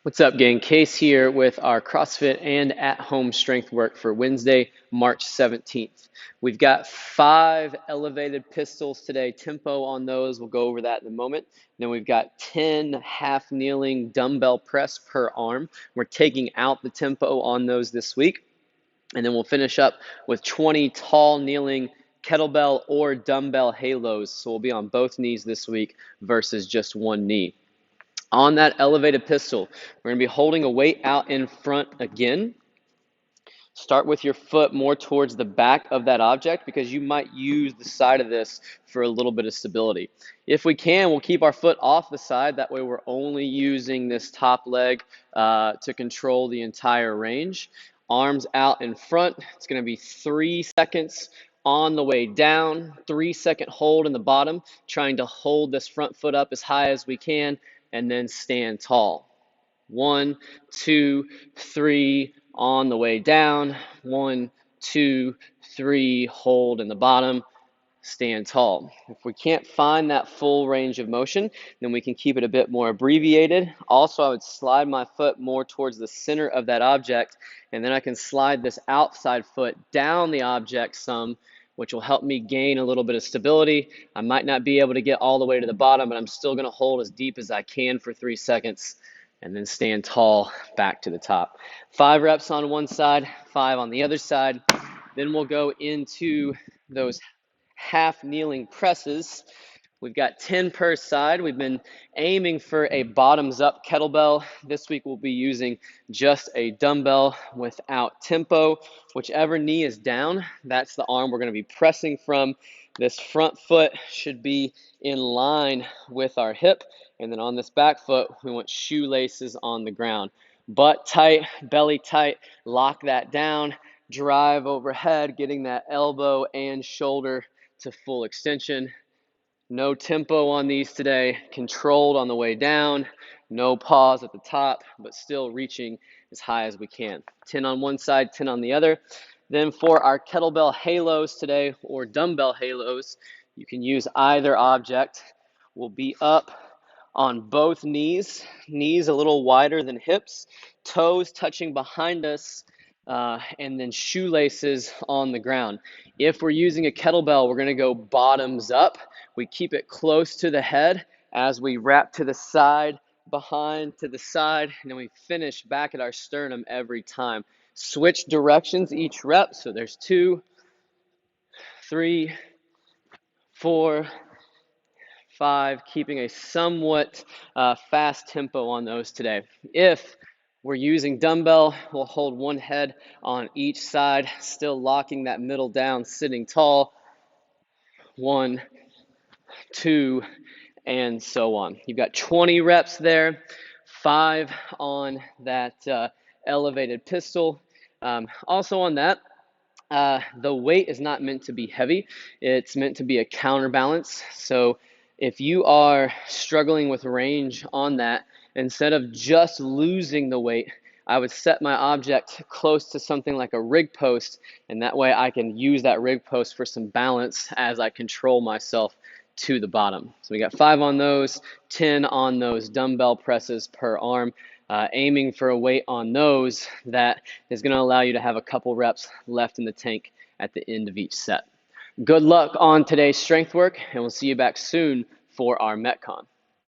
What's up, gang? Case here with our CrossFit and at-home strength work for Wednesday, March 17th. We've got 5 elevated pistols today. Tempo on those, we'll go over that in a moment. Then we've got 10 half kneeling dumbbell press per arm. We're taking out the tempo on those this week. And then we'll finish up with 20 tall kneeling kettlebell or dumbbell halos. So we'll be on both knees this week versus just one knee. On that elevated pistol, we're going to be holding a weight out in front again. Start with your foot more towards the back of that object because you might use the side of this for a little bit of stability. If we can, we'll keep our foot off the side. That way we're only using this top leg to control the entire range. Arms out in front. It's going to be 3 seconds on the way down, 3-second hold in the bottom, trying to hold this front foot up as high as we can, and then stand tall. 1, 2, 3, on the way down. 1, 2, 3, hold in the bottom, stand tall. If we can't find that full range of motion, then we can keep it a bit more abbreviated. Also, I would slide my foot more towards the center of that object, and then I can slide this outside foot down the object some, which will help me gain a little bit of stability. I might not be able to get all the way to the bottom, but I'm still going to hold as deep as I can for 3 seconds and then stand tall back to the top. 5 reps on one side, 5 on the other side. Then we'll go into those half kneeling presses. We've got 10 per side. We've been aiming for a bottoms up kettlebell. This week we'll be using just a dumbbell without tempo. Whichever knee is down, that's the arm we're going to be pressing from. This front foot should be in line with our hip. And then on this back foot, we want shoelaces on the ground. Butt tight, belly tight, lock that down, drive overhead, getting that elbow and shoulder to full extension. No tempo on these today, controlled on the way down, no pause at the top, but still reaching as high as we can. 10 on one side, 10 on the other. Then for our kettlebell halos today, or dumbbell halos, you can use either object. We'll be up on both knees a little wider than hips, toes touching behind us, and then shoelaces on the ground. If we're using a kettlebell, we're going to go bottoms up. We keep it close to the head as we wrap to the side, behind, to the side, and then we finish back at our sternum every time. Switch directions each rep. So there's 2, 3, 4, 5, keeping a somewhat fast tempo on those today. If we're using dumbbell, we'll hold one head on each side, still locking that middle down, sitting tall. 1, 2, and so on. You've got 20 reps there, 5 on that elevated pistol. Also on that, the weight is not meant to be heavy. It's meant to be a counterbalance. So if you are struggling with range on that, instead of just losing the weight, I would set my object close to something like a rig post, and that way I can use that rig post for some balance as I control myself to the bottom. So we got 5 on those, 10 on those dumbbell presses per arm, aiming for a weight on those that is going to allow you to have a couple reps left in the tank at the end of each set. Good luck on today's strength work, and we'll see you back soon for our Metcon.